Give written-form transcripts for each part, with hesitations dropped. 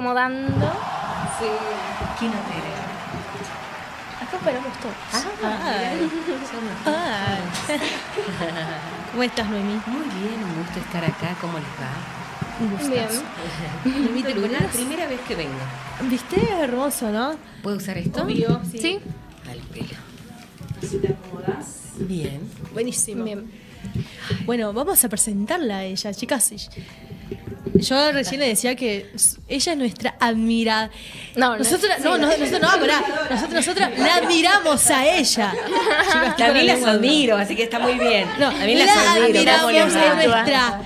acomodando. Sí. ¿Quién opera? Acá operamos todos. ¿Cómo estás, Noemí? Muy bien, un gusto estar acá. ¿Cómo les va? Un gustazo. Noemí, ¿te La acordás? primera vez que vengo. ¿Viste? Hermoso, ¿no? ¿Puedo usar esto? Obvio, ¿Sí? Al pelo. Si te acomodás. Bien. Buenísimo. Bien. Bueno, vamos a presentarla a ella, chicas. Yo recién le decía que ella es nuestra admirada. No, Nosotros la admiramos a ella. Chicas, También las lengua. admiro, así que está muy bien. No, También las la admiro. admiramos, ¿cómo les va?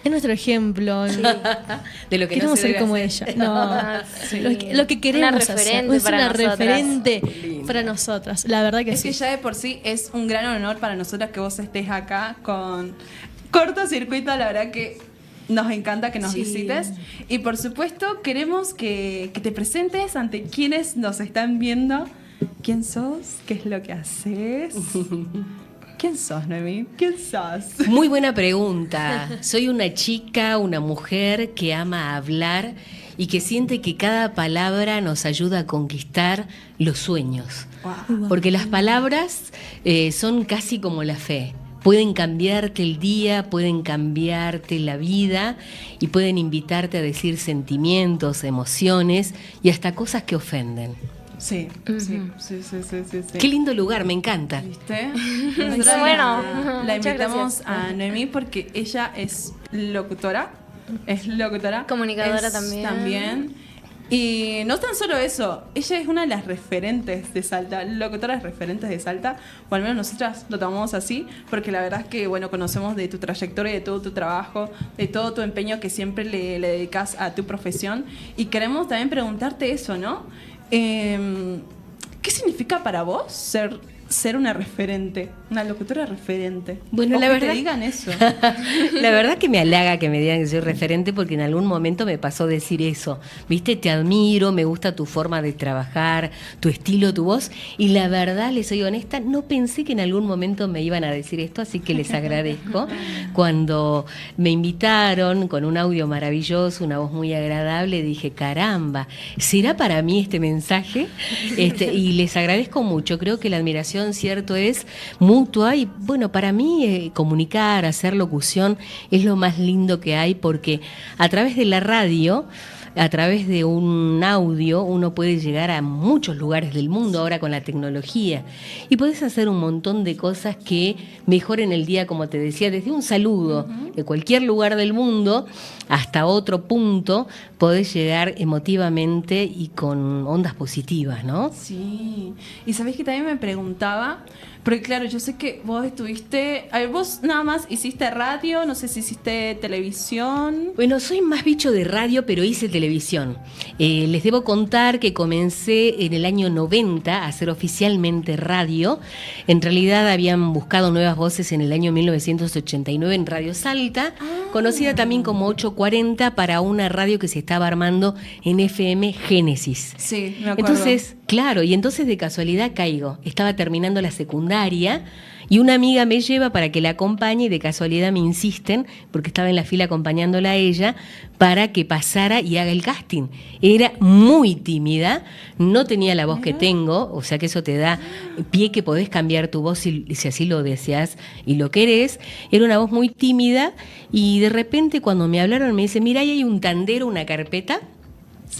es nuestro ejemplo. De lo que Queremos no se ser debe como hacer. ella. No, Sí. lo que queremos Una hacer. referente Es para una nosotras. referente Lindo. para nosotras. La verdad que Es sí. que ya de por sí es un gran honor para nosotras que vos estés acá con Cortocircuito. La verdad que nos encanta que nos Sí. visites. Y por supuesto queremos que te presentes ante quienes nos están viendo. ¿Quién sos? ¿Qué es lo que haces? ¿Quién sos, Noemí? ¿Quién sos? Muy buena pregunta. Soy una chica, una mujer que ama hablar y que siente que cada palabra nos ayuda a conquistar los sueños. Porque las palabras son casi como la fe. Pueden cambiarte el día, pueden cambiarte la vida y pueden invitarte a decir sentimientos, emociones y hasta cosas que ofenden. Sí, sí. Qué lindo lugar, me encanta. ¿Viste? Bueno, la muchas invitamos gracias. a Noemí porque ella es locutora. Comunicadora Es también. Y no tan solo eso, ella es una de las referentes de Salta, locutoras referentes de Salta, o al menos nosotras lo tomamos así, porque la verdad es que, bueno, conocemos de tu trayectoria, de todo tu trabajo, de todo tu empeño que siempre le dedicas a tu profesión, y queremos también preguntarte eso, ¿no? ¿Qué significa para vos ser una referente, una locutora referente? Bueno, O la que verdad- te digan eso. La verdad que me halaga que me digan que soy referente porque en algún momento me pasó decir eso. Viste, te admiro, me gusta tu forma de trabajar, tu estilo, tu voz. Y la verdad, les soy honesta, no pensé que en algún momento me iban a decir esto, así que les agradezco. Cuando me invitaron con un audio maravilloso, una voz muy agradable, dije, caramba, ¿será para mí este mensaje? Y les agradezco mucho. Creo que la admiración, cierto, es mutua y bueno, para mí comunicar, hacer locución es lo más lindo que hay porque a través de la radio, a través de un audio, uno puede llegar a muchos lugares del mundo ahora con la tecnología y podés hacer un montón de cosas que mejoren el día, como te decía, desde un saludo de cualquier lugar del mundo hasta otro punto, podés llegar emotivamente y con ondas positivas, ¿no? Sí, y sabés que también me preguntaba, porque claro, yo sé que vos estuviste, a ver, vos nada más hiciste radio, no sé si hiciste televisión. Bueno, soy más bicho de radio, pero hice televisión. Les debo contar que comencé en el año 90 a hacer oficialmente radio. En realidad habían buscado nuevas voces en el año 1989 en Radio Salta, conocida también como 840 para una radio que se estaba armando en FM Génesis. Sí, me acuerdo. Entonces, claro, y entonces de casualidad caigo. Estaba terminando la secundaria y una amiga me lleva para que la acompañe y de casualidad me insisten, porque estaba en la fila acompañándola a ella, para que pasara y haga el casting. Era muy tímida, no tenía la voz que tengo, o sea que eso te da pie que podés cambiar tu voz si así lo deseas y lo querés. Era una voz muy tímida y de repente cuando me hablaron me dice, mira, ahí hay un tandero, una carpeta,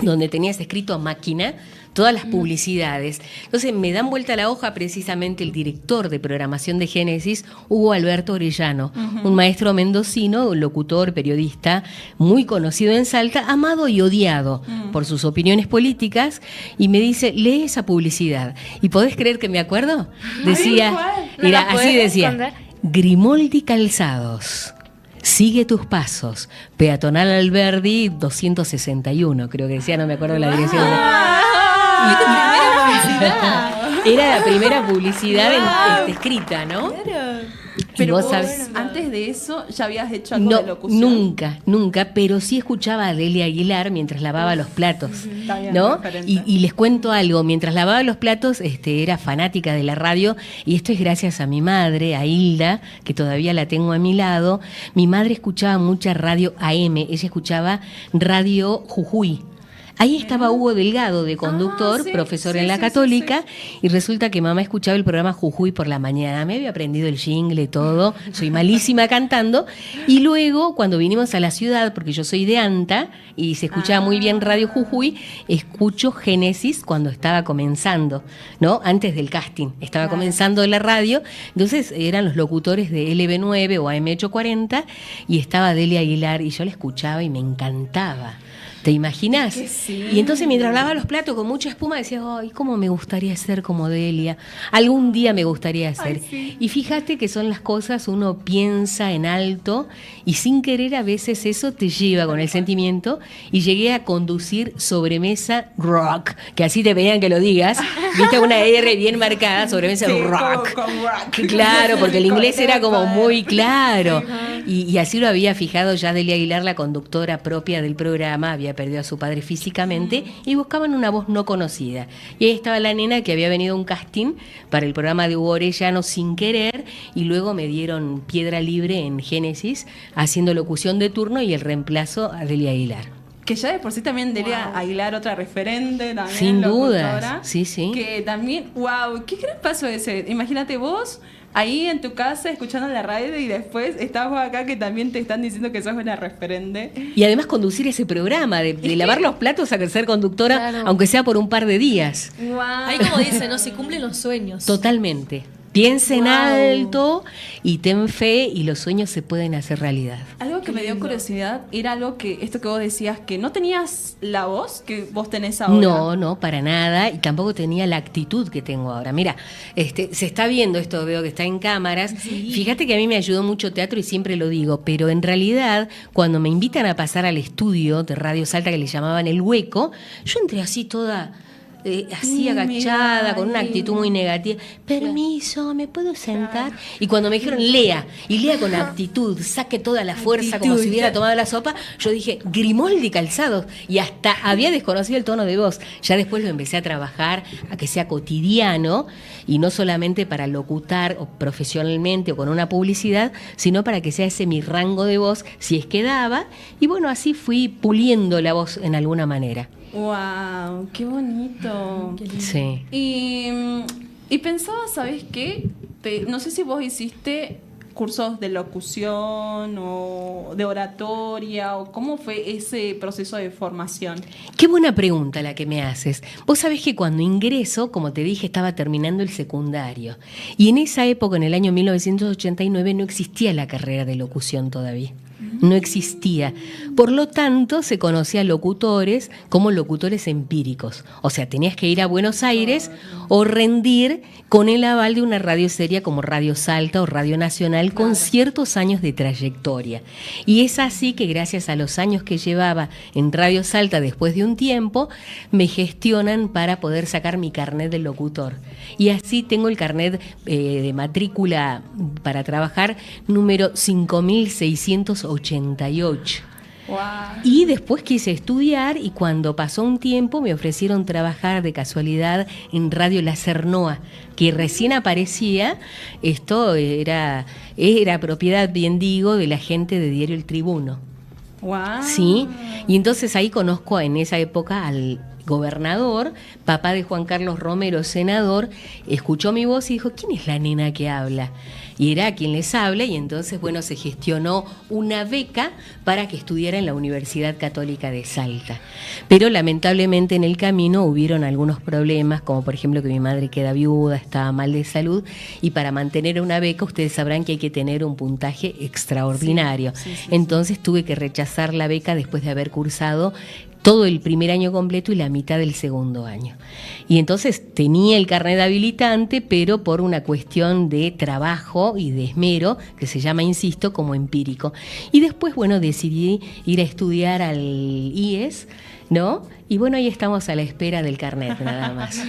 donde tenías escrito a máquina todas las publicidades. Entonces me dan vuelta la hoja precisamente el director de programación de Génesis, Hugo Alberto Orellano, un maestro mendocino, locutor, periodista, muy conocido en Salta, amado y odiado por sus opiniones políticas, y me dice, lee esa publicidad. ¿Y podés creer que me acuerdo? Decía, ¿cuál? ¿No era la así puedes decía, esconder? Grimoldi Calzados. Sigue tus pasos. Peatonal Alberdi 261, creo que decía, no me acuerdo la dirección. Era la primera publicidad escrita, ¿no? Y Pero vos vos, sabés- antes de eso, ¿ya habías hecho algo No, de locución? nunca, pero sí escuchaba a Delia Aguilar mientras lavaba los platos, Está bien, ¿no? referente. Y les cuento algo, mientras lavaba los platos, era fanática de la radio, y esto es gracias a mi madre, a Hilda, que todavía la tengo a mi lado. Mi madre escuchaba mucha radio AM, ella escuchaba Radio Jujuy. Ahí estaba Hugo Delgado de conductor, sí, profesor sí, en la sí, Católica, y resulta que mamá escuchaba el programa Jujuy por la mañana. Me había aprendido el jingle y todo, soy malísima cantando. Y luego, cuando vinimos a la ciudad, porque yo soy de Anta y se escuchaba muy bien Radio Jujuy, escucho Génesis cuando estaba comenzando, ¿no? Antes del casting, estaba comenzando la radio. Entonces eran los locutores de LB9 o AM840 y estaba Delia Aguilar y yo la escuchaba y me encantaba. ¿Te imaginas? Sí. Y entonces mientras lavaba los platos con mucha espuma decía, ay, cómo me gustaría ser como Delia. Algún día me gustaría ser. Sí. Y fíjate que son las cosas, uno piensa en alto y sin querer a veces eso te lleva con el sentimiento. Y llegué a conducir Sobremesa Rock, que así te pedían que lo digas. Viste una R bien marcada, Sobremesa Sí, Rock. con rock. Claro, porque el inglés era como Con muy claro. Y así lo había fijado ya Delia Aguilar, la conductora propia del programa, había perdido a su padre físicamente y buscaban una voz no conocida. Y ahí estaba la nena que había venido a un casting para el programa de Hugo Orellano sin querer y luego me dieron piedra libre en Génesis haciendo locución de turno y el reemplazo a Delia Aguilar. Que ya de por sí también Delia Aguilar, otra referente también. Sin locutora, dudas, sí. Que también, wow, qué gran paso ese. Imagínate vos ahí en tu casa escuchando la radio y después estás vos acá que también te están diciendo que sos una referente. Y además conducir ese programa, de lavar los platos a ser conductora, Claro. aunque sea por un par de días. Wow. Ahí como dice, ¿no? Se cumplen los sueños. Totalmente. Piensa en Wow. alto y ten fe y los sueños se pueden hacer realidad. Algo que me dio curiosidad era algo que, esto que vos decías, que no tenías la voz que vos tenés ahora. No, para nada, y tampoco tenía la actitud que tengo ahora. Mira, se está viendo esto, veo que está en cámaras. Fíjate que a mí me ayudó mucho teatro y siempre lo digo, pero en realidad, cuando me invitan a pasar al estudio de Radio Salta que le llamaban El Hueco, yo entré así toda... así agachada, con una actitud muy negativa. Permiso, ¿me puedo sentar? Y cuando me dijeron, lea con actitud, saque toda la fuerza como si hubiera tomado la sopa, yo dije, Grimaldi Calzados. Y hasta había desconocido el tono de voz. Ya después lo empecé a trabajar, a que sea cotidiano, y no solamente para locutar o profesionalmente o con una publicidad, sino para que sea ese mi rango de voz, si es que daba. Y bueno, así fui puliendo la voz en alguna manera. Wow, qué bonito. Sí. Y pensaba, ¿sabes qué? No sé si vos hiciste cursos de locución o de oratoria o cómo fue ese proceso de formación. Qué buena pregunta la que me haces. Vos sabés que cuando ingreso, como te dije, estaba terminando el secundario. Y en esa época, en el año 1989, no existía la carrera de locución todavía. No existía. Por lo tanto, se conocía a locutores como locutores empíricos. O sea, tenías que ir a Buenos Aires o rendir con el aval de una radio seria como Radio Salta o Radio Nacional con ciertos años de trayectoria. Y es así que gracias a los años que llevaba en Radio Salta después de un tiempo, me gestionan para poder sacar mi carnet de locutor. Y así tengo el carnet de matrícula para trabajar número 5688. Wow. Y después quise estudiar y cuando pasó un tiempo me ofrecieron trabajar de casualidad en Radio La Cernoa, que recién aparecía. Esto era propiedad, bien digo, de la gente de Diario El Tribuno. Wow. ¿Sí? Y entonces ahí conozco en esa época al gobernador, papá de Juan Carlos Romero, senador, escuchó mi voz y dijo, ¿quién es la nena que habla? Y era quien les habla, y entonces, bueno, se gestionó una beca para que estudiara en la Universidad Católica de Salta. Pero lamentablemente en el camino hubieron algunos problemas, como por ejemplo que mi madre queda viuda, estaba mal de salud, y para mantener una beca ustedes sabrán que hay que tener un puntaje extraordinario. Sí. Entonces tuve que rechazar la beca después de haber cursado todo el primer año completo y la mitad del segundo año. Y entonces tenía el carnet habilitante, pero por una cuestión de trabajo y de esmero, que se llama, insisto, como empírico. Y después, bueno, decidí ir a estudiar al IES, ¿no? Y bueno, ahí estamos a la espera del carnet, nada más,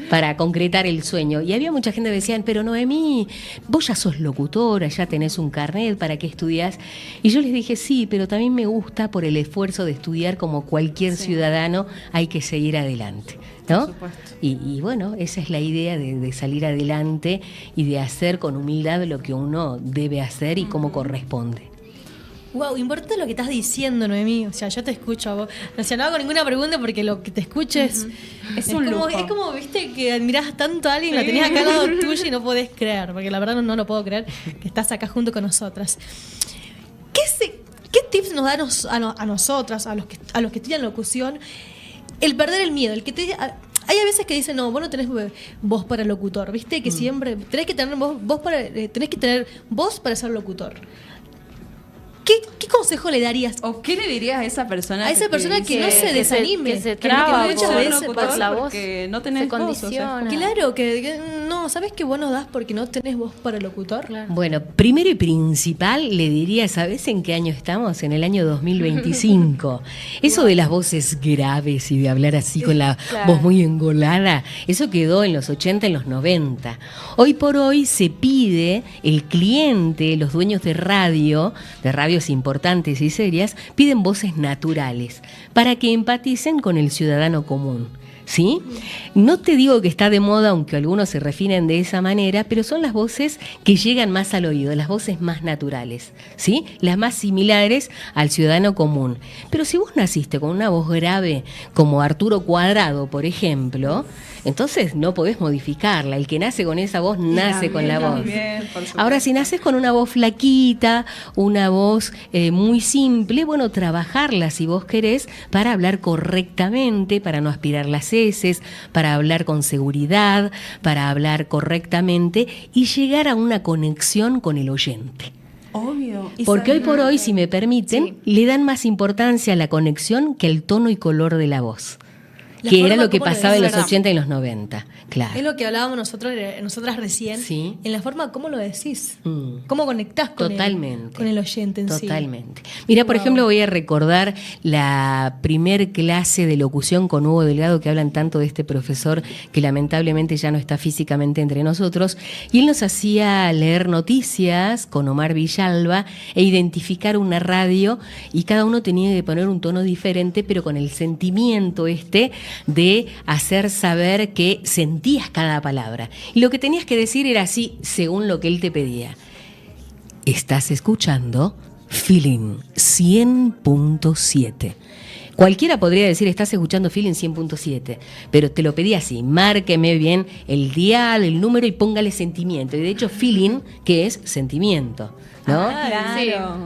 para concretar el sueño. Y había mucha gente que decían, pero Noemí, vos ya sos locutora, ya tenés un carnet, ¿para qué estudiás? Y yo les dije, sí, pero también me gusta por el esfuerzo de estudiar, como cualquier ciudadano, hay que seguir adelante, ¿no? Por supuesto. Y bueno, esa es la idea de salir adelante y de hacer con humildad lo que uno debe hacer y cómo corresponde. Wow, importante lo que estás diciendo, Noemí. O sea, yo te escucho a vos. O sea, no hago ninguna pregunta porque lo que te escucho es un lujo. Es como, viste, que admirás tanto a alguien, la tenés acá al lado tuyo y no podés creer. Porque la verdad no lo puedo creer que estás acá junto con nosotras. ¿Qué tips nos dan a nosotras, a los que estudian locución, el perder el miedo? Hay a veces que dicen, no, vos no tenés voz para locutor, ¿viste? Que siempre tenés que tener voz para ser locutor. ¿Qué consejo le darías? ¿O qué le dirías a esa persona? A esa persona que no se desanime. Que se traba muchas veces por la voz. Porque no tenés se voz, condiciona. Claro, que no, ¿sabes que vos no das porque no tenés voz para locutor? Claro. Bueno, primero y principal le diría, ¿sabes en qué año estamos? En el año 2025. Eso de las voces graves y de hablar así con la voz muy engolada, eso quedó en los 80, en los 90. Hoy por hoy se pide, el cliente, los dueños de radios importantes y serias, piden voces naturales para que empaticen con el ciudadano común. ¿Sí? No te digo que está de moda, aunque algunos se refieren de esa manera, pero son las voces que llegan más al oído, las voces más naturales, ¿sí? Las más similares al ciudadano común. Pero si vos naciste con una voz grave, como Arturo Cuadrado, por ejemplo, entonces no podés modificarla. El que nace con esa voz, nace con la voz. Ahora, si naces con una voz flaquita, una voz muy simple, bueno, trabajarla si vos querés para hablar correctamente, para no aspirar las heces, para hablar con seguridad, para hablar correctamente y llegar a una conexión con el oyente. Obvio. Porque hoy por hoy, si me permiten, le dan más importancia a la conexión que al tono y color de la voz. Que era lo que pasaba en los 80 y los 90, claro. Es lo que hablábamos nosotras recién. Sí. En la forma como lo decís. Cómo conectás con el oyente en sí. Totalmente. Mira, por ejemplo, voy a recordar la primer clase de locución con Hugo Delgado, que hablan tanto de este profesor que lamentablemente ya no está físicamente entre nosotros. Y él nos hacía leer noticias con Omar Villalba e identificar una radio, y cada uno tenía que poner un tono diferente, pero con el sentimiento de hacer saber que sentías cada palabra. Y lo que tenías que decir era así, según lo que él te pedía. Estás escuchando Feeling 100.7. Cualquiera podría decir, estás escuchando Feeling 100.7, pero te lo pedí así, márqueme bien el dial, el número y póngale sentimiento. Y de hecho, feeling, que es sentimiento, ¿no? Claro.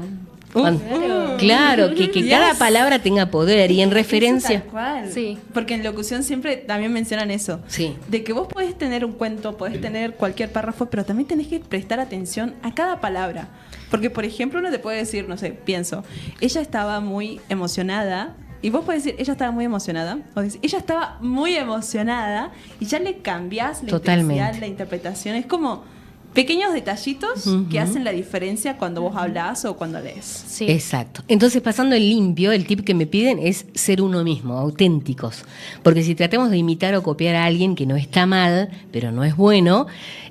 Claro, que cada palabra tenga poder y en referencia. Tal cual. Sí. Porque en locución siempre también mencionan eso. Sí. De que vos podés tener un cuento, podés tener cualquier párrafo, pero también tenés que prestar atención a cada palabra. Porque, por ejemplo, uno te puede decir, no sé, pienso, ella estaba muy emocionada. Y vos podés decir, ella estaba muy emocionada. O decís, ella estaba muy emocionada. Y ya le cambiás la intensidad, la interpretación. Es como pequeños detallitos que hacen la diferencia cuando vos hablás o cuando lees. Sí. Exacto. Entonces, pasando el limpio, el tip que me piden es ser uno mismo, auténticos. Porque si tratamos de imitar o copiar a alguien que no está mal, pero no es bueno,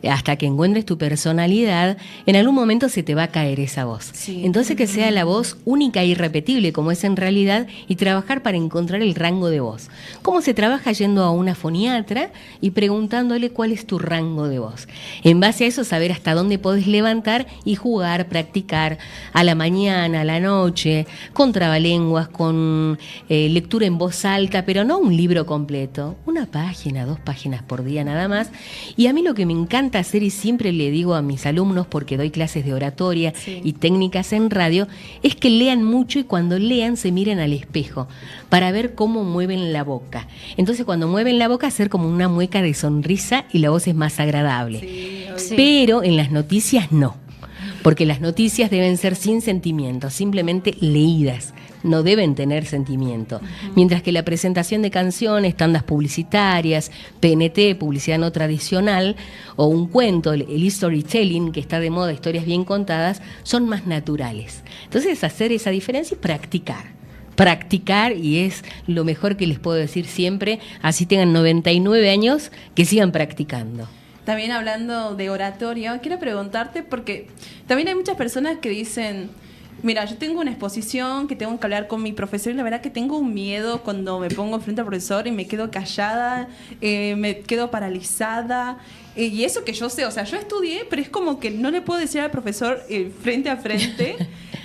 hasta que encuentres tu personalidad, en algún momento se te va a caer esa voz. Sí. Entonces, que sea la voz única e irrepetible como es en realidad y trabajar para encontrar el rango de voz. ¿Cómo se trabaja? Yendo a una foniatra y preguntándole cuál es tu rango de voz. En base a eso, saber hasta dónde podés levantar y jugar, practicar a la mañana, a la noche, con trabalenguas, con lectura en voz alta, pero no un libro completo, una página, 2 páginas por día nada más. Y a mí lo que me encanta hacer, y siempre le digo a mis alumnos, porque doy clases de oratoria y técnicas en radio, es que lean mucho y cuando lean se miren al espejo para ver cómo mueven la boca. Entonces, cuando mueven la boca, hacer como una mueca de sonrisa y la voz es más agradable. Sí. Pero en las noticias no, porque las noticias deben ser sin sentimiento, simplemente leídas, no deben tener sentimiento. Mientras que la presentación de canciones, tandas publicitarias, PNT, publicidad no tradicional, o un cuento, el storytelling, que está de moda, historias bien contadas, son más naturales. Entonces, hacer esa diferencia y practicar, y es lo mejor que les puedo decir siempre, así tengan 99 años, que sigan practicando. También hablando de oratoria, quiero preguntarte, porque también hay muchas personas que dicen, mira, yo tengo una exposición que tengo que hablar con mi profesor y la verdad que tengo un miedo cuando me pongo frente al profesor y me quedo callada, me quedo paralizada. Y eso que yo sé, o sea, yo estudié, pero es como que no le puedo decir al profesor frente a frente.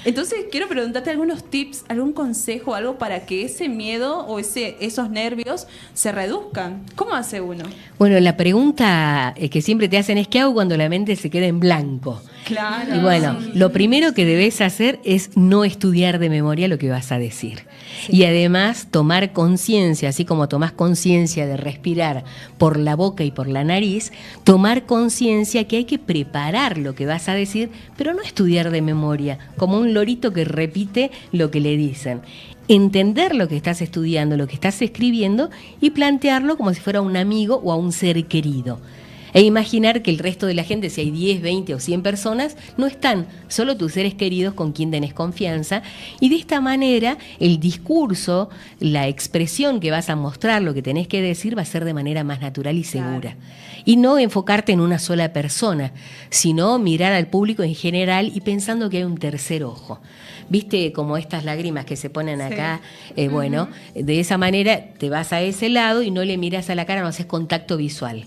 Entonces quiero preguntarte algunos tips, algún consejo, algo para que ese miedo o esos nervios se reduzcan. ¿Cómo hace uno? Bueno, la pregunta que siempre te hacen es ¿qué hago cuando la mente se queda en blanco? Claro. Y bueno, lo primero que debes hacer es no estudiar de memoria lo que vas a decir. Y además tomar conciencia, así como tomás conciencia de respirar por la boca y por la nariz, tomar conciencia que hay que preparar lo que vas a decir, pero no estudiar de memoria, como un lorito que repite lo que le dicen. Entender lo que estás estudiando, lo que estás escribiendo y plantearlo como si fuera un amigo o a un ser querido. E imaginar que el resto de la gente, si hay 10, 20 o 100 personas, no están, solo tus seres queridos con quien tenés confianza. Y de esta manera el discurso, la expresión que vas a mostrar, lo que tenés que decir, va a ser de manera más natural y segura. Y no enfocarte en una sola persona, sino mirar al público en general y pensando que hay un tercer ojo. ¿Viste como estas lágrimas que se ponen acá? Bueno, de esa manera te vas a ese lado y no le miras a la cara, no haces contacto visual.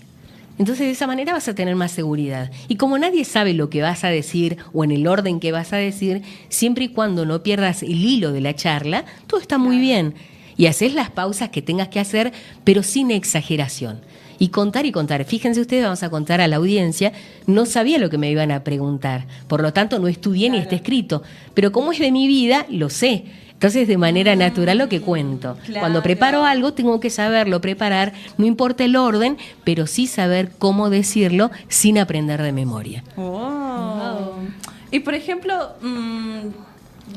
Entonces de esa manera vas a tener más seguridad. Y como nadie sabe lo que vas a decir o en el orden que vas a decir, siempre y cuando no pierdas el hilo de la charla, todo está muy bien. Y haces las pausas que tengas que hacer, pero sin exageración. Y contar y contar. Fíjense ustedes, vamos a contar a la audiencia, no sabía lo que me iban a preguntar. Por lo tanto, no estudié ni está escrito. Pero como es de mi vida, lo sé. Entonces, de manera natural lo que cuento. Claro. Cuando preparo algo, tengo que saberlo preparar, no importa el orden, pero sí saber cómo decirlo sin aprender de memoria. Oh. Y por ejemplo,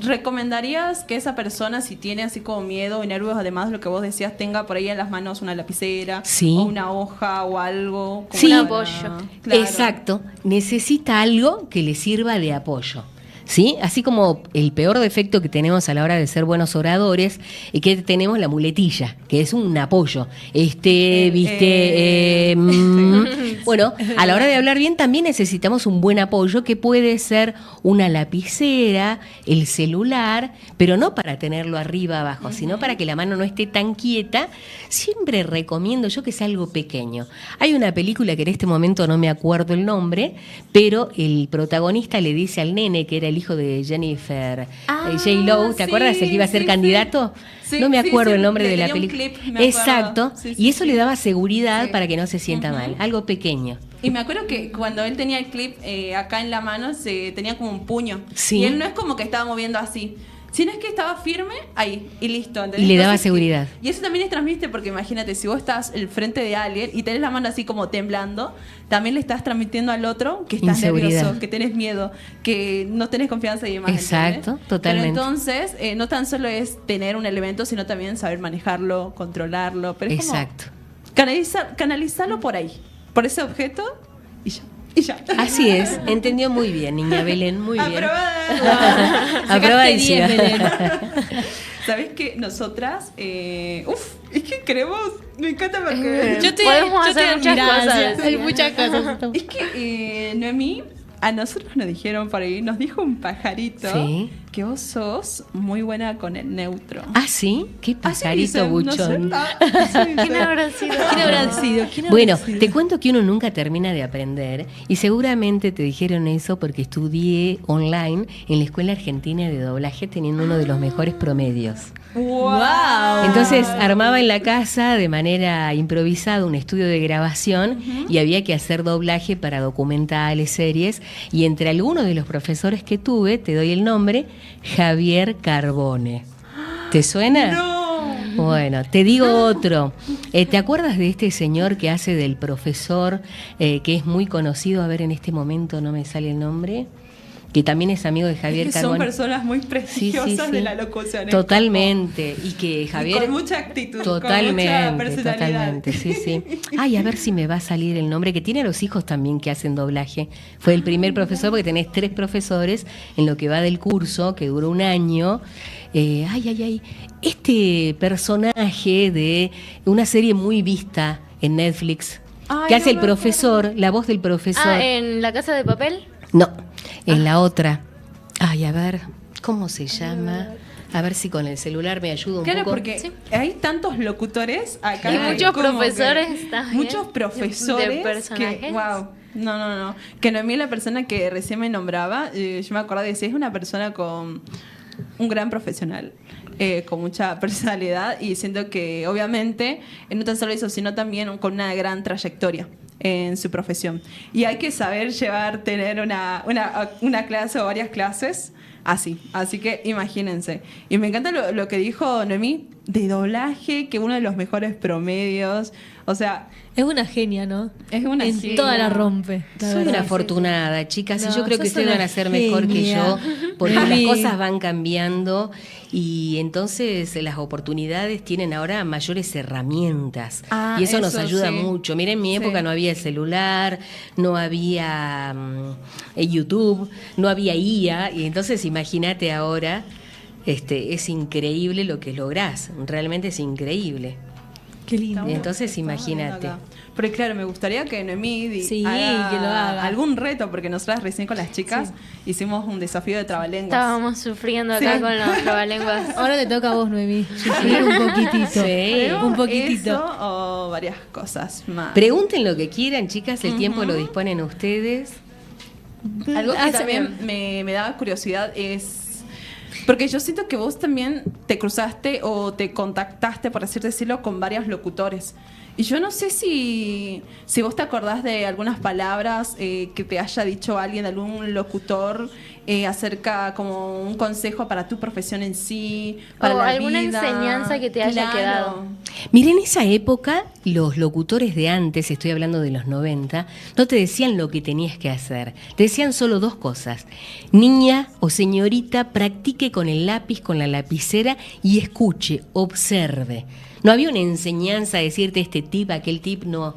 ¿recomendarías que esa persona, si tiene así como miedo y nervios, además de lo que vos decías, tenga por ahí en las manos una lapicera Sí. o una hoja o algo? Como Sí. para- Un apoyo. Claro. Exacto, necesita algo que le sirva de apoyo. ¿Sí? Así como el peor defecto que tenemos a la hora de ser buenos oradores es que tenemos la muletilla, que es un apoyo. Bueno, a la hora de hablar bien también necesitamos un buen apoyo que puede ser una lapicera, el celular, pero no para tenerlo arriba abajo, sino para que la mano no esté tan quieta. Siempre recomiendo yo que sea algo pequeño. Hay una película que en este momento no me acuerdo el nombre, pero el protagonista le dice al nene, que era el hijo de Jennifer J-Lo, ¿te sí, acuerdas? El que iba a ser sí, candidato. sí. No me Sí, acuerdo sí, el nombre le de la tenía un película. clip, me acuerdo. Exacto. Sí, Y eso sí. le daba seguridad Sí. para que no se sienta mal. Algo pequeño. Y me acuerdo que cuando él tenía el clip acá en la mano, se tenía como un puño. Sí. Y él no es como que estaba moviendo así, sino es que estaba firme ahí y listo. ¿entendés? Y le daba Entonces, seguridad. Y eso también es transmite, porque imagínate, si vos estás al frente de alguien y tenés la mano así como temblando, también le estás transmitiendo al otro que estás Inseguridad. nervioso, que tenés miedo, que no tenés confianza y demás. Exacto, ¿entendés? totalmente. Pero entonces, no tan solo es tener un elemento, sino también saber manejarlo, controlarlo. Pero es como Exacto. canalizarlo por ahí, por ese objeto y ya. Y ya. Así es, entendió muy bien, niña Belén, muy bien. Aprobada. Aprobadísima. 10, Belén. ¿Sabés que nosotras, es que queremos, me encanta porque... Podemos hacer muchas cosas. Hay muchas cosas. Es que Noemí, a nosotros nos dijeron por ahí, nos dijo un pajarito Sí. que vos sos muy buena con el neutro. ¿Ah, sí? Qué Así pajarito dicen, no sé. buchón. Así dicen. ¿Quién habrá sido? ¿Quién habrá sido? ¿Quién habrá Bueno, sido? te cuento que uno nunca termina de aprender y seguramente te dijeron eso porque estudié online en la Escuela Argentina de Doblaje teniendo uno de los mejores promedios. ¡Wow! Entonces armaba en la casa de manera improvisada un estudio de grabación y había que hacer doblaje para documentales, series, y entre algunos de los profesores que tuve, te doy el nombre, Javier Carbone. ¿Te suena? ¡No! Bueno, te digo otro. ¿Te acuerdas de este señor que hace del profesor, que es muy conocido? A ver, en este momento no me sale el nombre. Que también es amigo de Javier Es que Carbone. son personas muy Sí, prestigiosas sí, de sí. la locución. Totalmente. Y que Javier... con mucha actitud, Totalmente, con mucha personalidad. totalmente, sí, sí. Ay, a ver si me va a salir el nombre, que tiene a los hijos también que hacen doblaje. Fue el primer profesor, porque tenés 3 profesores en lo que va del curso, que duró 1 año. Este personaje de una serie muy vista en Netflix, Ay, que hace no el me profesor, la voz del profesor. ¿En La Casa de Papel? No, en la otra. Ay, a ver, ¿cómo se llama? A ver si con el celular me ayuda un Claro, poco. porque hay tantos locutores acá. Y que muchos como que- profesores también. Muchos profesores. De personajes. Que, wow. No. Que Noemí, la persona que recién me nombraba, yo me acordaba de decir, es una persona con un gran profesional. Con mucha personalidad y siento que obviamente no tan solo eso, sino también con una gran trayectoria en su profesión. Y hay que saber tener una clase o varias clases así que imagínense. Y me encanta lo que dijo Noemí de doblaje, que uno de los mejores promedios, o sea, Es una genia, ¿no? es una En genia. toda la rompe. la Soy verdad. una afortunada, chicas, y No, yo creo que sos ustedes una van a ser mejor que yo, genia. porque las Sí. cosas van cambiando y entonces las oportunidades tienen ahora mayores herramientas. Ah, y eso nos eso ayuda sí. mucho. Miren, en mi época Sí. no había celular, no había YouTube, no había IA, y entonces imagínate ahora, es increíble lo que lográs, realmente es increíble. Qué lindo. Y entonces Estamos imagínate. viendo acá. Pero claro, me gustaría que Noemí Sí, que lo haga. algún reto, porque nosotras recién con las chicas hicimos un desafío de trabalenguas. Estábamos sufriendo acá Sí. con los trabalenguas. Ahora te toca a vos, Noemí. Sufrir un poquitito. Sí. Pero Un poquitito. eso o varias cosas más. Pregunten lo que quieran, chicas, el tiempo lo disponen ustedes. Algo que Ah, también me daba curiosidad es... Porque yo siento que vos también te cruzaste o te contactaste, por así decirlo, con varios locutores. Y yo no sé si vos te acordás de algunas palabras que te haya dicho alguien, algún locutor, acerca como un consejo para tu profesión en sí, para O la alguna vida. enseñanza que te haya quedado. Miren, en esa época, los locutores de antes, estoy hablando de los 90, no te decían lo que tenías que hacer. Te decían solo dos cosas. Niña o señorita, practique con el lápiz, con la lapicera y escuche, observe. No había una enseñanza a decirte este tip, aquel tip, no.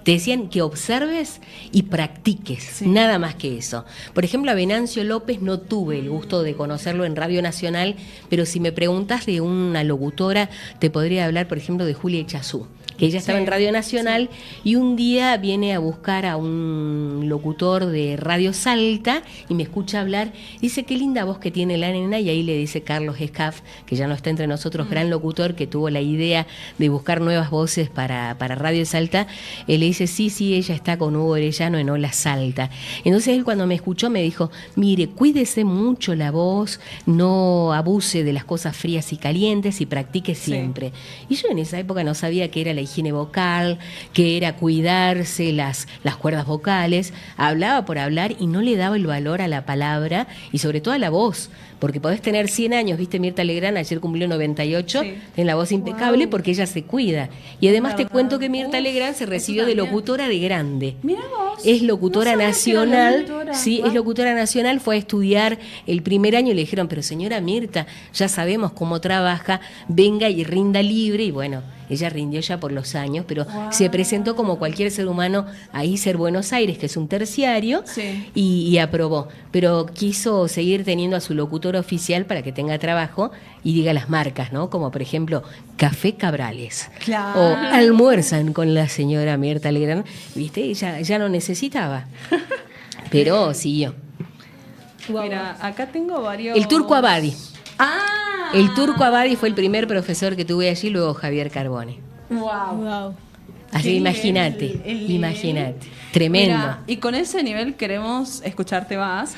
Te decían que observes y practiques, Sí. nada más que eso. Por ejemplo, a Venancio López no tuve el gusto de conocerlo en Radio Nacional, pero si me preguntas de una locutora, te podría hablar, por ejemplo, de Julia Echazú, que ella estaba Sí, en Radio Nacional y un día viene a buscar a un locutor de Radio Salta y me escucha hablar. Dice, qué linda voz que tiene la nena, y ahí le dice Carlos Escaf, que ya no está entre nosotros, gran locutor, que tuvo la idea de buscar nuevas voces para Radio Salta. Él le dice, sí, ella está con Hugo Orellano en Hola Salta. Entonces él, cuando me escuchó, me dijo, mire, cuídese mucho la voz, no abuse de las cosas frías y calientes y practique siempre. Y yo en esa época no sabía qué era la higiene vocal, que era cuidarse las cuerdas vocales. Hablaba por hablar y no le daba el valor a la palabra y sobre todo a la voz, porque podés tener 100 años, viste, Mirta Legrand ayer cumplió 98, Sí. en la voz impecable porque ella se cuida. Y además te verdad. cuento que Mirta Uf, Legrand se eso recibió de también. locutora de grande. Mirá vos. Es locutora No sabía que era nacional, locutora. sí, Wow. es locutora nacional, fue a estudiar el primer año y le dijeron, pero señora Mirta, ya sabemos cómo trabaja, venga y rinda libre, y bueno, ella rindió ya por los años, pero se presentó como cualquier ser humano a ISER Buenos Aires, que es un terciario, Sí. y aprobó, pero quiso seguir teniendo a su locutor oficial para que tenga trabajo y diga las marcas, ¿no? Como por ejemplo, Café Cabrales. Claro. O almuerzan con la señora Mirta Legrand, ¿viste? Ella ya no necesitaba, pero siguió. Mira, acá tengo varios... El Turco Abadi. ¡Ah! El Turco Abadi fue el primer profesor que tuve allí, luego Javier Carbone. ¡Wow! Wow. Así, Qué imagínate, nivel, el nivel. imagínate. Tremendo. Mira, y con ese nivel queremos escucharte más.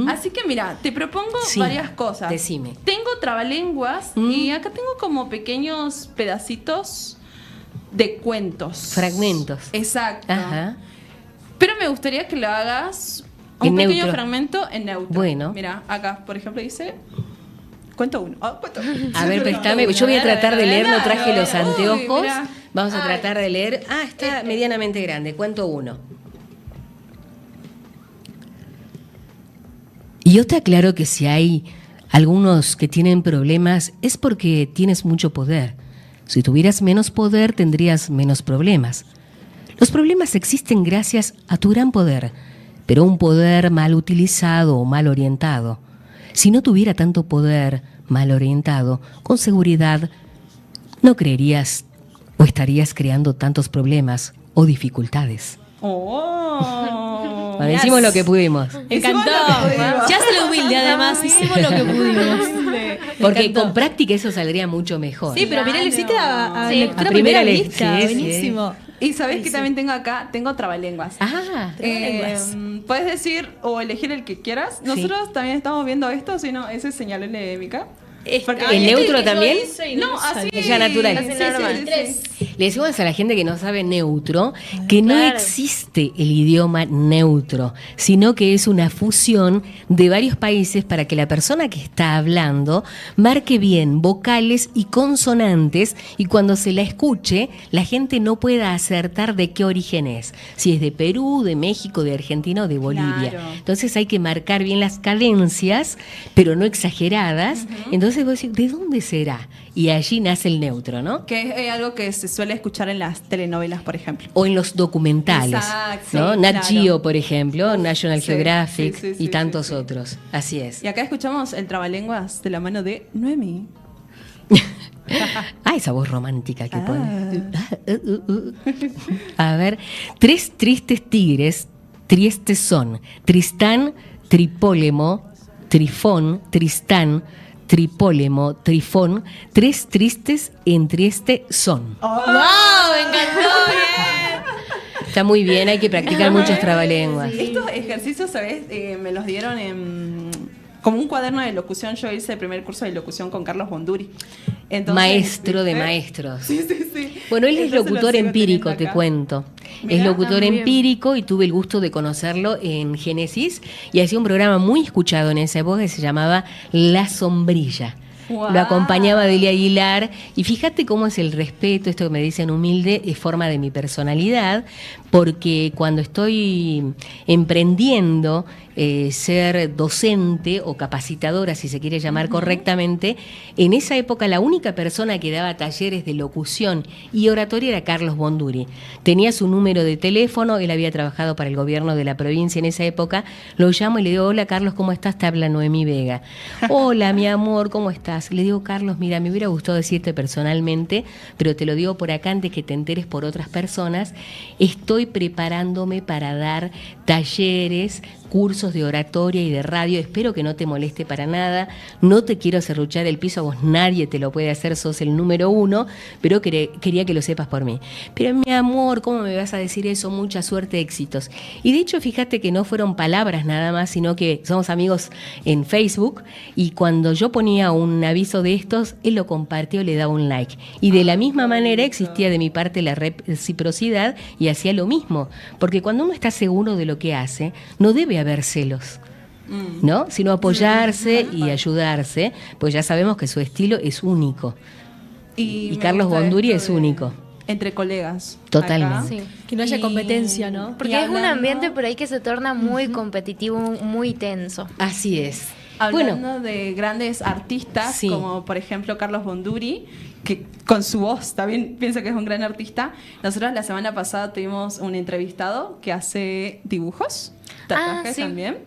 Así que mira, te propongo Sí, varias cosas. decime. Tengo trabalenguas y acá tengo como pequeños pedacitos de cuentos. Fragmentos. Exacto. Ajá. Pero me gustaría que lo hagas un En pequeño neutro. fragmento en neutro. Bueno. Mira, acá, por ejemplo, dice... Cuento uno. Cuento. A ver, préstame. Yo voy a tratar de leer, no traje los Uy, anteojos. mirá. Vamos a Ay. tratar de leer. Ah, está medianamente grande. Cuento uno. Y yo te aclaro que si hay algunos que tienen problemas es porque tienes mucho poder. Si tuvieras menos poder tendrías menos problemas. Los problemas existen gracias a tu gran poder, pero un poder mal utilizado o mal orientado. Si no tuviera tanto poder mal orientado, con seguridad no creerías o estarías creando tantos problemas o dificultades. ¡Oh! Bueno, hicimos lo que pudimos. Me encantó. Hicimos lo que pudimos. Se hace lo humilde, además. Hicimos lo que pudimos. Porque encantó. con práctica eso saldría mucho mejor. Sí, pero mirá, lo hiciste a Sí. lectura A primera primera vista. sí, sí. Buenísimo. Y sabés que también tengo acá, tengo trabalenguas. Ah, Trabalenguas. Puedes decir o elegir el que quieras. Nosotros también estamos viendo esto, si no, ese señaló Émica. Porque- ¿El neutro también? No, así. Ya natural. Así normal. le decimos a la gente que no sabe neutro que no Claro. existe el idioma neutro, sino que es una fusión de varios países para que la persona que está hablando marque bien vocales y consonantes y cuando se la escuche, la gente no pueda acertar de qué origen es. Si es de Perú, de México, de Argentina o de Bolivia. Claro. Entonces hay que marcar bien las cadencias, pero no exageradas. Entonces vos decís, ¿de dónde será? Y allí nace el neutro, ¿no? Que es algo que se suele escuchar en las telenovelas, por ejemplo. O en los documentales, Exacto, ¿no? sí, Nat claro. Geo, por ejemplo, National sí, Geographic sí, sí, y sí, tantos sí. otros. Así es. Y acá escuchamos el trabalenguas de la mano de Noemi. Ah, esa voz romántica que pone. A ver, 3 tristes tigres, tristes son. Tristán, Tripólemo, Trifón, Tristán, Tripólemo, Trifón. 3 tristes en Trieste son. ¡Wow! Me encantó, bien. Está muy bien, hay que practicar muchos trabalenguas. Estos ejercicios, ¿sabes? Me los dieron como un cuaderno de locución. Yo hice el primer curso de locución con Carlos Bonduri. Entonces, Maestro de ¿viste? maestros. Sí, sí, sí. Bueno, él es Entonces lo locutor sigo empírico, teniendo te acá. cuento. Mirá, Es locutor también. empírico y tuve el gusto de conocerlo en Génesis y hacía un programa muy escuchado en esa época que se llamaba La Sombrilla. Guau. Lo acompañaba Delia Aguilar y fíjate cómo es el respeto, esto que me dicen humilde, es forma de mi personalidad, porque cuando estoy emprendiendo ser docente o capacitadora, si se quiere llamar correctamente, en esa época la única persona que daba talleres de locución y oratoria era Carlos Bonduri. Tenía su número de teléfono, él había trabajado para el gobierno de la provincia en esa época, lo llamo y le digo, hola Carlos, ¿cómo estás? Te habla Noemí Vega. Hola, mi amor, ¿cómo estás? Le digo, Carlos, mira, me hubiera gustado decirte personalmente, pero te lo digo por acá antes que te enteres por otras personas, estoy preparándome para dar talleres, cursos de oratoria y de radio, espero que no te moleste para nada, no te quiero serruchar el piso, a vos nadie te lo puede hacer, sos el número 1, pero quería que lo sepas por mí. Pero mi amor, ¿cómo me vas a decir eso? Mucha suerte, éxitos. Y de hecho, fíjate que no fueron palabras nada más, sino que somos amigos en Facebook y cuando yo ponía un aviso de estos, él lo compartió, le daba un like. Y de la misma manera existía de mi parte la reciprocidad y hacía lo mismo, porque cuando uno está seguro de lo que hace, no debe haber celos, ¿no? Sino apoyarse y ayudarse, pues ya sabemos que su estilo es único. Y me Carlos gusta Bonduri esto es de único. Entre colegas. Totalmente. acá. Sí. Que no haya Y- competencia, ¿no? Porque Y es un hablando- ambiente por ahí que se torna muy competitivo, muy tenso. Así es. Hablando Bueno, de grandes artistas, Sí. como por ejemplo Carlos Bonduri, que con su voz también pienso que es un gran artista. Nosotros la semana pasada tuvimos un entrevistado que hace dibujos, tatuajes sí. también.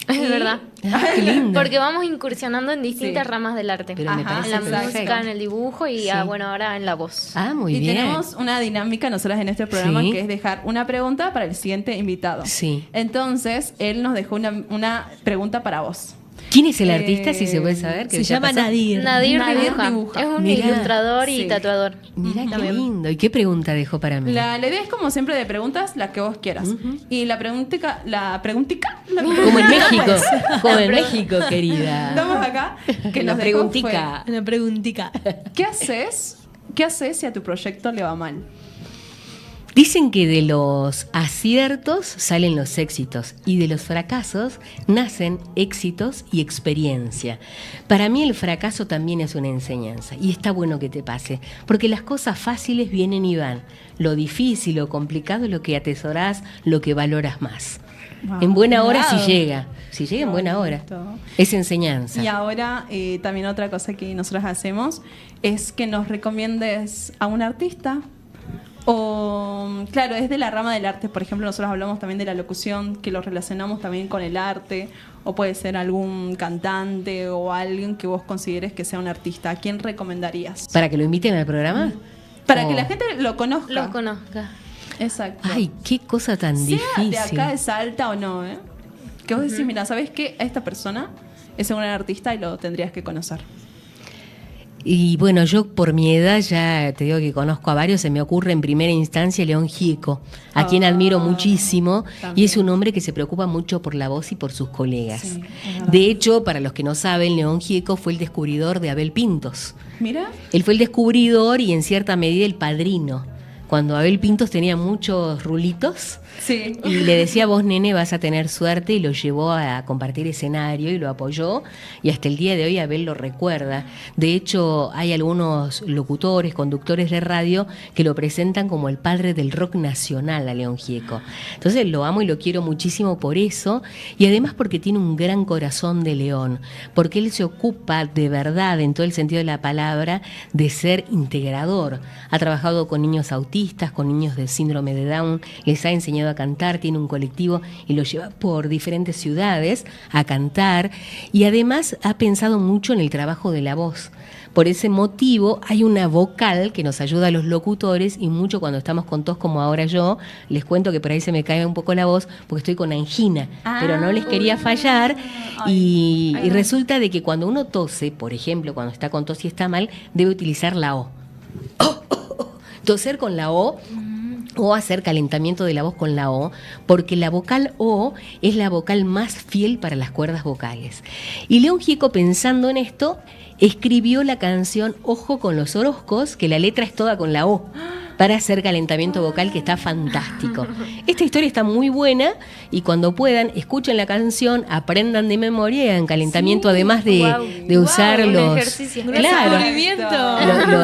Es Y- verdad. ah, qué lindo. Porque vamos incursionando en distintas Sí. ramas del arte. Pero me Ajá, parece en la perfecto. música, en el dibujo y Sí. bueno, ahora en la voz. Ah, muy y bien. tenemos una dinámica nosotras en este programa Sí. que es dejar una pregunta para el siguiente invitado. Sí. Entonces, él nos dejó una pregunta para vos. ¿Quién es el artista, si se puede saber? ¿Qué Se ya llama pasó? Nadir. Nadir Nadir dibuja. dibuja. Es un Mirá. ilustrador y Sí. tatuador. Mirá qué También. lindo. ¿Y qué pregunta dejó para mí? La idea es como siempre de preguntas, la que vos quieras. Y la preguntica, Como en México. Como en La México, querida. Estamos acá. Que La nos dejó preguntica. Una preguntica. fue, ¿Qué haces? ¿Qué haces si a tu proyecto le va mal? Dicen que de los aciertos salen los éxitos y de los fracasos nacen éxitos y experiencia. Para mí el fracaso también es una enseñanza y está bueno que te pase, porque las cosas fáciles vienen y van. Lo difícil o complicado es lo que atesorás, lo que valoras más. Wow. En buena hora Wow. si llega en buena hora. bonito. Es enseñanza. Y ahora también otra cosa que nosotros hacemos es que nos recomiendes a un artista. O, claro, es de la rama del arte. Por ejemplo, nosotros hablamos también de la locución, que lo relacionamos también con el arte. O puede ser algún cantante o alguien que vos consideres que sea un artista. ¿A quién recomendarías? ¿Para que lo inviten al programa? Para Oh. que la gente lo conozca. Los conozca. Exacto. Ay, qué cosa tan sea difícil. de acá de Salta o no, ¿eh? Que vos decís, mira, ¿sabes qué? A esta persona es un gran artista y lo tendrías que conocer. Y bueno, yo por mi edad ya te digo que conozco a varios, se me ocurre en primera instancia León Gieco, a quien admiro muchísimo, y es un hombre que se preocupa mucho por la voz y por sus colegas. Sí, es verdad. De hecho, para los que no saben, León Gieco fue el descubridor de Abel Pintos. Mira. Él fue el descubridor y en cierta medida el padrino. Cuando Abel Pintos tenía muchos rulitos, Sí. y le decía, vos nene vas a tener suerte, y lo llevó a compartir escenario y lo apoyó, y hasta el día de hoy Abel lo recuerda. De hecho, hay algunos locutores, conductores de radio que lo presentan como el padre del rock nacional a León Gieco. Entonces lo amo y lo quiero muchísimo por eso, y además porque tiene un gran corazón de león, porque él se ocupa de verdad, en todo el sentido de la palabra, de ser integrador. Ha trabajado con niños autistas, con niños de síndrome de Down, les ha enseñado a cantar, tiene un colectivo y lo lleva por diferentes ciudades a cantar, y además ha pensado mucho en el trabajo de la voz. Por ese motivo hay una vocal que nos ayuda a los locutores, y mucho cuando estamos con tos como ahora yo, les cuento que por ahí se me cae un poco la voz porque estoy con angina, pero no les quería fallar, y resulta de que cuando uno tose, por ejemplo, cuando está con tos y está mal, debe utilizar la O. Toser con la O o hacer calentamiento de la voz con la O, porque la vocal O es la vocal más fiel para las cuerdas vocales. Y León Gieco, pensando en esto, escribió la canción Ojo con los Orozcos, que la letra es toda con la O, para hacer calentamiento vocal, que está fantástico. Esta historia está muy buena, y cuando puedan, escuchen la canción, aprendan de memoria y hagan calentamiento, además de usar un los... ejercicio. Claro, Movimiento.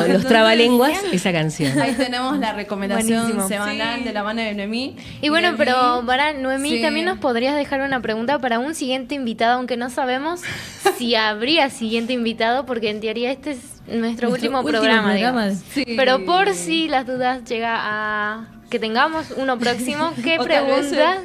los trabalenguas, esa canción. Ahí tenemos la recomendación Buenísimo. semanal de la mano de Noemí. Y bueno, Noemí, pero para Noemí, sí. también nos podrías dejar una pregunta para un siguiente invitado, aunque no sabemos si habría siguiente invitado, porque en teoría este es nuestro último programa. digamos. Sí. Pero por si las dudas llega a que tengamos uno próximo, ¿qué O tal vez, pregunta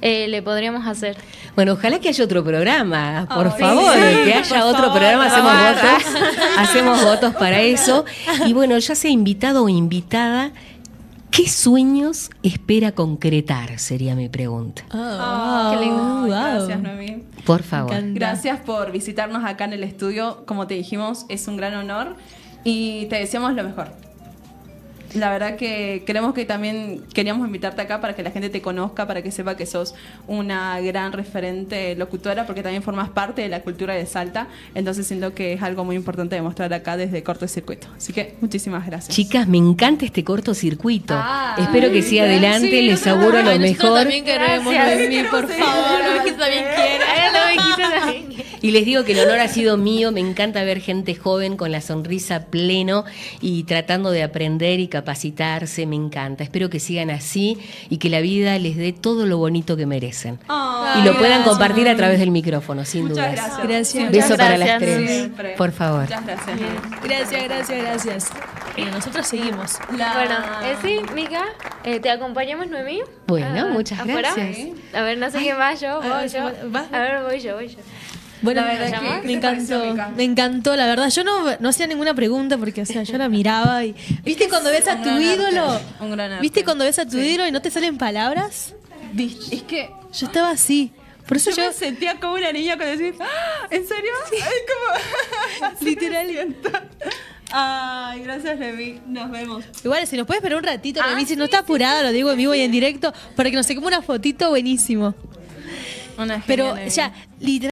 le podríamos hacer? Bueno, ojalá que haya otro programa, por Ay, favor, sí, que haya por otro favor, programa, por hacemos favor. votos, hacemos votos para eso. Y bueno, ya sea invitado o invitada, ¿qué sueños espera concretar? Sería mi pregunta. Ay, Qué lindo. Gracias, Noemí. Por favor. Me encanta. Gracias por visitarnos acá en el estudio. Como te dijimos, es un gran honor y te deseamos lo mejor. La verdad que queríamos invitarte acá para que la gente te conozca, para que sepa que sos una gran referente locutora, porque también formas parte de la cultura de Salta. Entonces siento que es algo muy importante demostrar acá desde Cortocircuito. Así que muchísimas gracias. Chicas, me encanta este cortocircuito. Ah, Espero que siga adelante, sí, les auguro lo Ay, nosotros mejor. también queremos, Gracias. Noemí, por favor. Noemí también quiere. Y les digo que el honor ha sido mío, me encanta ver gente joven con la sonrisa a pleno y tratando de aprender y capacitarse, me encanta. Espero que sigan así y que la vida les dé todo lo bonito que merecen. Ay, Y lo puedan gracias. compartir a través del micrófono, sin Muchas dudas. gracias. Gracias. Beso Muchas para las gracias. tres. Siempre. Por favor. Muchas gracias. Gracias. Nosotros seguimos. Bueno, sí, Mica, ¿te acompañamos, Noemí? Bueno, muchas ¿afuera? gracias. A ver, no sé quién va, yo, a ver, voy yo. ¿vas? A ver, voy yo. Bueno, La verdad que- me ¿qué te pareció, encantó, Mica? me encantó, la verdad. Yo no hacía ninguna pregunta porque, o sea, yo la miraba y... ¿Viste cuando ves a un tu gran ídolo? arte, un gran arte. ¿Viste cuando ves a tu ídolo y no te salen palabras? Es que Yo estaba así. Por eso yo yo, me sentía como una niña con decir, "Ah, ¿en serio?" Ay, como literal. Ay, gracias, Levi. Nos vemos. Igual, si nos puedes esperar un ratito, Noemí, si no está apurada, lo digo en vivo y en directo, para que nos saquemos una fotito, buenísimo. Una Pero genia, Levi. ya, literal.